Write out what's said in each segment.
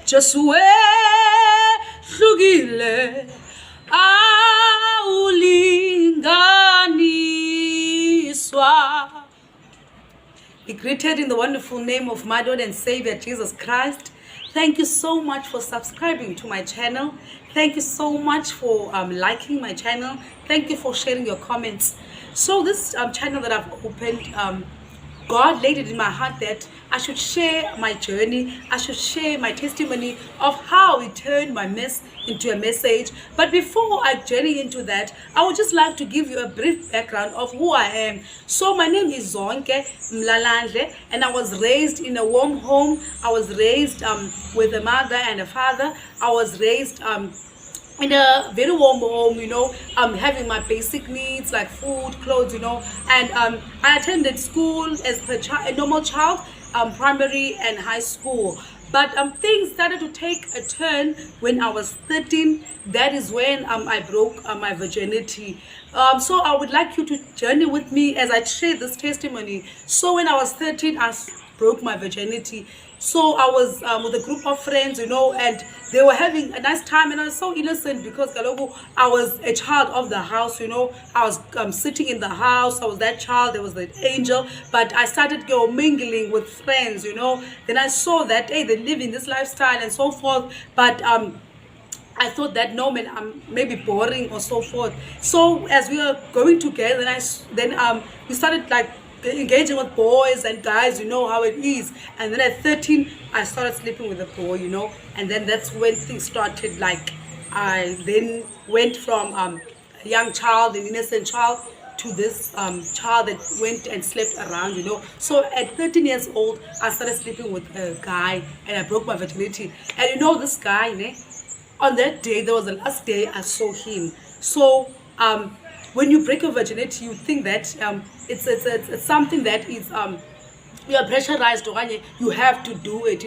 Jesu wehlukile awulinganiswa. Be greeted in the wonderful name of my Lord and Savior Jesus Christ. Thank you so much for subscribing to my channel. Thank you so much for liking my channel. Thank you for sharing your comments. So this channel that I've opened, God laid it in my heart that I should share my journey. I should share my testimony of how He turned my mess into a message. But before I journey into that, I would just like to give you a brief background of who I am. So my name is Zonke Mlalandle, and I was raised in a warm home. I was raised with a mother and a father. I was raised in a very warm home, having my basic needs like food, clothes, and I attended school as a normal child, primary and high school. But things started to take a turn when I was 13. That is when I broke my virginity. So I would like you to journey with me as I share this testimony. So when I was 13, I broke my virginity. So I was with a group of friends, and they were having a nice time, and I was so innocent because I was a child of the house, I was sitting in the house. I was that child, there was the angel, but I started mingling with friends, Then I saw that, hey, they live in this lifestyle and so forth, but I thought that no man, I'm maybe boring or so forth. So as we were going together, then we started like engaging with boys and guys, how it is. And then at 13 I started sleeping with a boy, and then that's when things started. Like I then went from a young child, an innocent child, to this child that went and slept around, So at 13 years old I started sleeping with a guy, and I broke my virginity. And this guy, on that day, that was the last day I saw him. So when you break your virginity, you think that it's something that is you are pressurized, or you have to do it,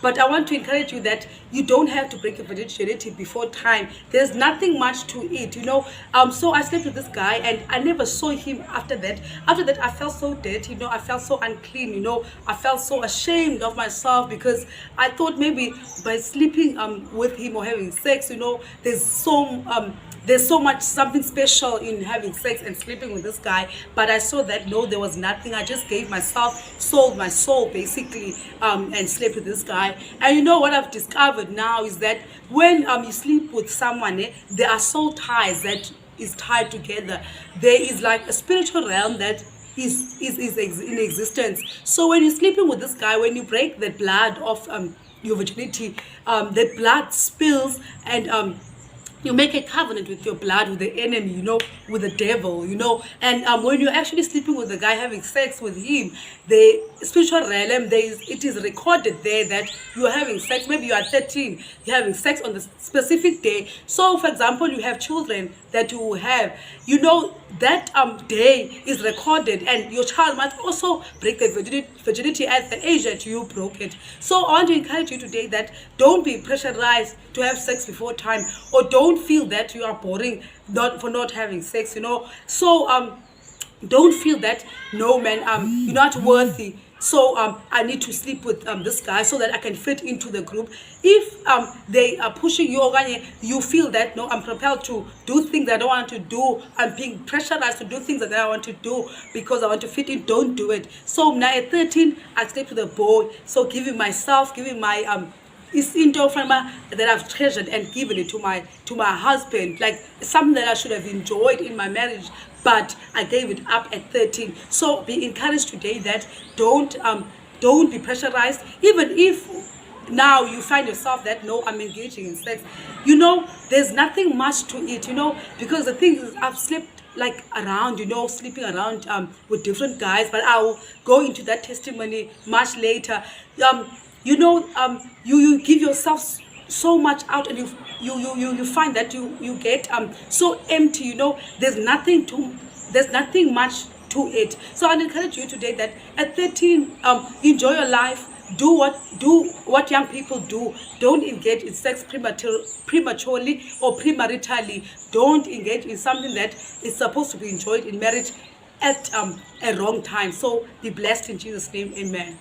But I want to encourage you that you don't have to break your virginity before time. There's nothing much to it, So I slept with this guy, and I never saw him after that. After that, I felt so dirty, I felt so unclean, I felt so ashamed of myself, because I thought maybe by sleeping with him or having sex, there's so much something special in having sex and sleeping with this guy. But I saw that no, there was nothing. I just gave myself, sold my soul basically, and slept with this guy. And what I've discovered now is that when you sleep with someone, there are soul ties that is tied together. There is like a spiritual realm that is in existence. So when you're sleeping with this guy, when you break the blood of your virginity, the blood spills, and you make a covenant with your blood, with the enemy, with the devil, And when you're actually sleeping with the guy, having sex with him, the spiritual realm, it is recorded there that you are having sex. Maybe you are 13, you're having sex on the specific day. So, for example, you have children that you have, that day is recorded, and your child must also break the virginity at the age that you broke it. So I want to encourage you today that don't be pressurized to have sex before time, or don't feel that you are boring for not having sex, So don't feel that no man, you're not worthy, so I need to sleep with this guy so that I can fit into the group. If they are pushing you, or you feel that no, I'm propelled to do things that I don't want to do, I'm being pressurized to do things that I want to do because I want to fit in, don't do it. So now at 13 I slept with a boy, so giving my it's into that I've treasured and given it to my husband, like something that I should have enjoyed in my marriage, but I gave it up at 13. So be encouraged today that don't be pressurized, even if now you find yourself that no, I'm engaging in sex. There's nothing much to it, because the thing is, I've slept like around, sleeping around with different guys, but I'll go into that testimony much later. You give yourself so much out, and you find that you get so empty, there's nothing much to it. So I encourage you today that at 13, enjoy your life, do what young people do. Don't engage in sex prematurely or premaritally. Don't engage in something that is supposed to be enjoyed in marriage at a wrong time. So be blessed in Jesus' name, amen.